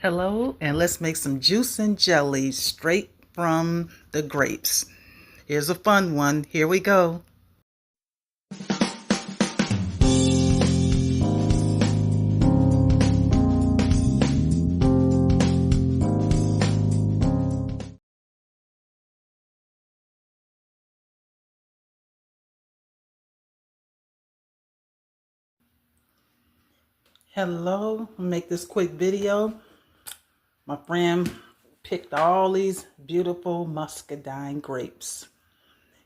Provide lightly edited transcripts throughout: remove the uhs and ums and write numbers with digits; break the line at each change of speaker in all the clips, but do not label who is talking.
Hello, and let's make some juice and jelly straight from the grapes. Here's a fun one. Here we go. Hello, I'll make this quick video. My friend picked all these beautiful Muscadine grapes.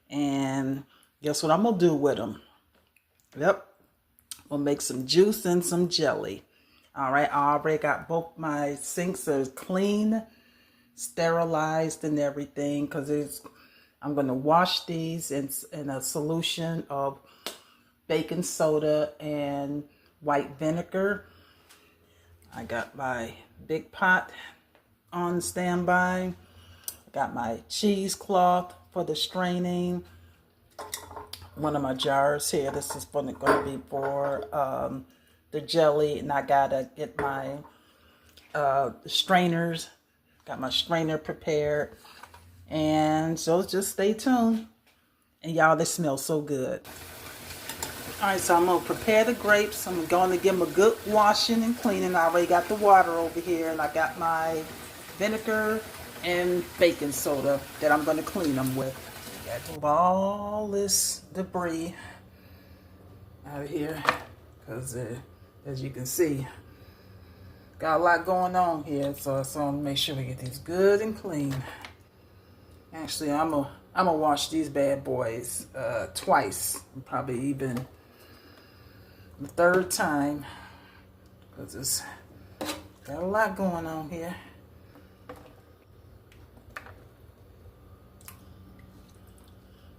And guess what I'm going to do with them? Yep, we'll make some juice and some jelly. All right, I already got both my sinks are clean, sterilized and everything, because I'm going to wash these in a solution of baking soda and white vinegar. I got my big pot on standby. I got my cheesecloth for the straining. One of my jars here. This is going to be for the jelly, and I gotta get my strainers. Got my strainer prepared, and so just stay tuned. And y'all, they smell so good. All right, so I'm going to prepare the grapes. I'm going to give them a good washing and cleaning. I already got the water over here, and I got my vinegar and baking soda that I'm going to clean them with. Got to move all this debris out of here because, as you can see, got a lot going on here. So I'm going to make sure we get these good and clean. Actually, I'm gonna wash these bad boys twice, probably even the third time, because it's got a lot going on here.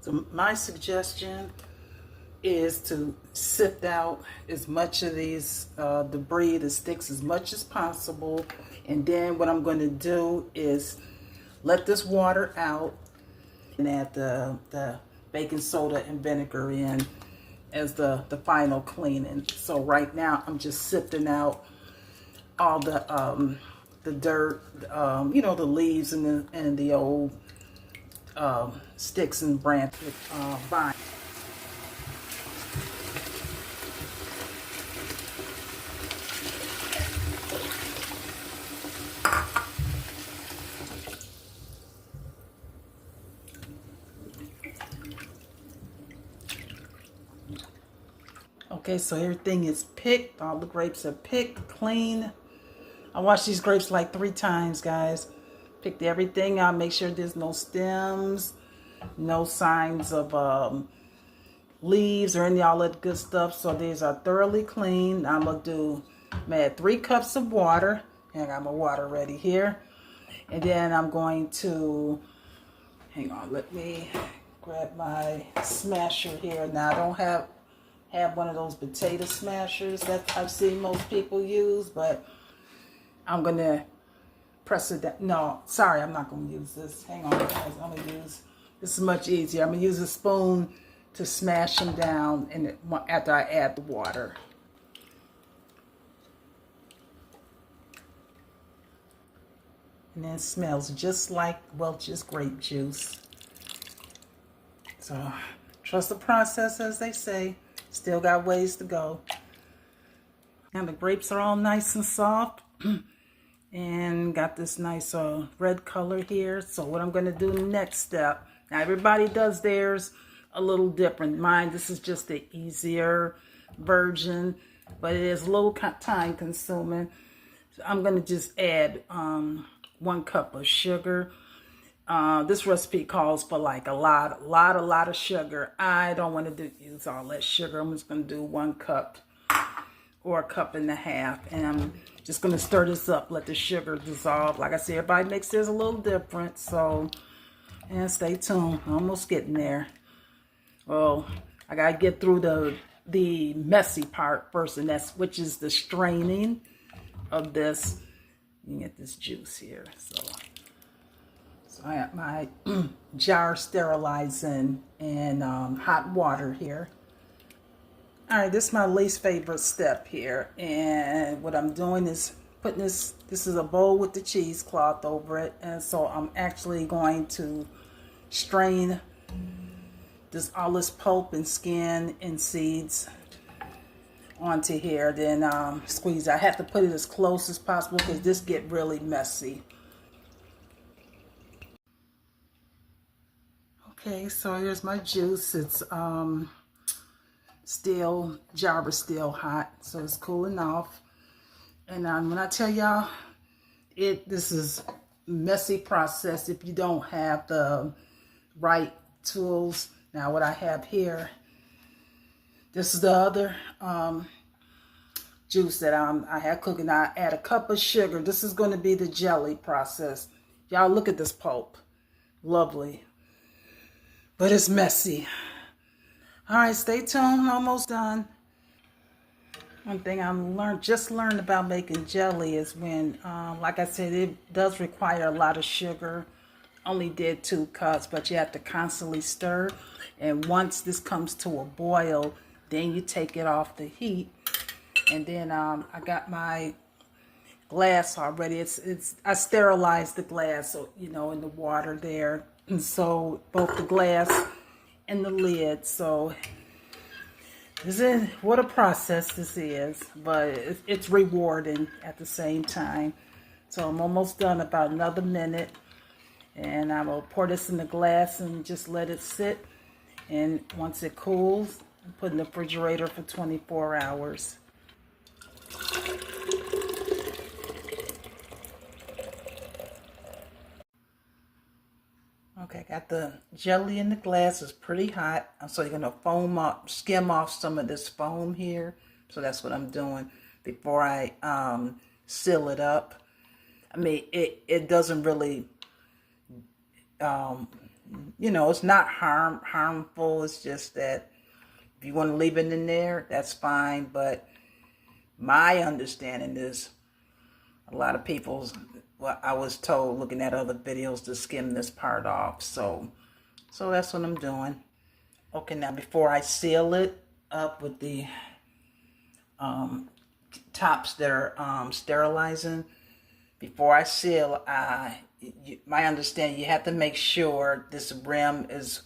So my suggestion is to sift out as much of these debris, the sticks, as much as possible. And then what I'm going to do is let this water out and add the baking soda and vinegar in as the final cleaning. So right now I'm just sifting out all the dirt, the leaves and the old sticks and branches, vines. Okay, so everything is picked. All the grapes are picked, clean. I washed these grapes like 3 times, guys. Picked everything out. Make sure there's no stems, no signs of leaves or any all that good stuff. So these are thoroughly clean. I'm gonna add 3 cups of water. And I got my water ready here. And then I'm going to, hang on, let me grab my smasher here. Now I don't have one of those potato smashers that I've seen most people use, but I'm gonna press it down. No, sorry, I'm not gonna use this. Hang on, guys. I'm gonna use this is much easier. I'm gonna use a spoon to smash them down, and after I add the water. And then it smells just like, well, just grape juice. So trust the process, as they say. Still got ways to go. Now the grapes are all nice and soft and got this nice red color here. So what I'm going to do next step. Now everybody does theirs a little different. Mine, this is just the easier version, but it is a little time consuming. So I'm going to just add 1 cup of sugar. This recipe calls for like a lot of sugar. I don't want to use all that sugar. I'm just going to do 1 cup or 1.5 cups. And I'm just going to stir this up, let the sugar dissolve. Like I said, everybody makes theirs a little different. So, and stay tuned. I'm almost getting there. Well, I got to get through the messy part first, and which is the straining of this. You can get this juice here. So I have my jar sterilizing and hot water here. All right, this is my least favorite step here. And what I'm doing is putting this is a bowl with the cheesecloth over it, and so I'm actually going to strain all this pulp and skin and seeds onto here, then squeeze. I have to put it as close as possible because this get really messy. Okay, so here's my juice. It's still, jar is still hot, so it's cooling off. And when I tell y'all, this is messy process if you don't have the right tools. Now what I have here, this is the other juice that I had cooking. I add a cup of sugar. This is going to be the jelly process. Y'all look at this pulp. Lovely. But it's messy. All right, stay tuned. Almost done. One thing I just learned about making jelly is when, like I said, it does require a lot of sugar. Only did 2 cups, but you have to constantly stir. And once this comes to a boil, then you take it off the heat. And then I got my glass already. I sterilized the glass, so in the water there. And so both the glass and the lid. So what a process this is, but it's rewarding at the same time. So I'm almost done, about another minute, and I will pour this in the glass and just let it sit. And once it cools, put in the refrigerator for 24 hours. Okay, got the jelly in the glass. It's pretty hot. So you're gonna skim off some of this foam here. So that's what I'm doing before I seal it up. I mean, it doesn't really, it's not harmful. It's just that if you want to leave it in there, that's fine. But my understanding is a lot of people's, well, I was told looking at other videos to skim this part off. So that's what I'm doing. Okay, now before I seal it up with the tops that are sterilizing, before I seal, my understanding, you have to make sure this rim is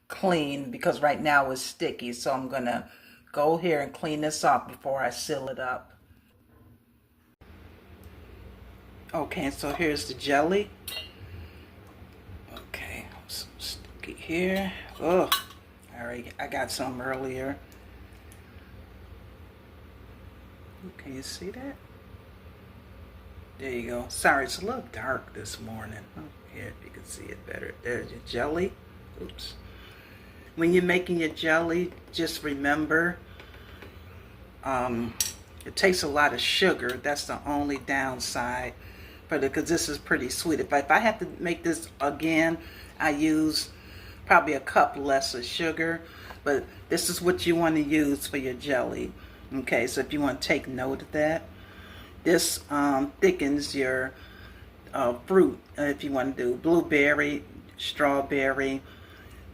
clean because right now it's sticky. So I'm gonna go here and clean this off before I seal it up. Okay, so here's the jelly. Okay, so stick it here. Oh, alright, I got some earlier. Can you see that? There you go. Sorry, it's a little dark this morning. Oh, here, if you can see it better. There's your jelly. Oops. When you're making your jelly, just remember, it takes a lot of sugar. That's the only downside. Because this is pretty sweet. If I have to make this again, I use probably a cup less of sugar. But this is what you want to use for your jelly. Okay, so if you want to take note of that. This thickens your fruit. If you want to do blueberry, strawberry,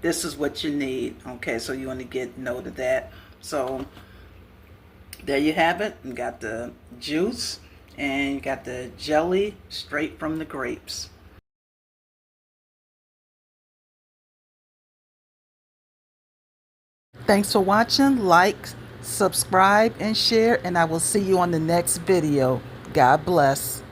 this is what you need. Okay, so you want to get note of that. So there you have it. You got the juice. And you got the jelly straight from the grapes. Thanks for watching. Like, subscribe, and share. And I will see you on the next video. God bless.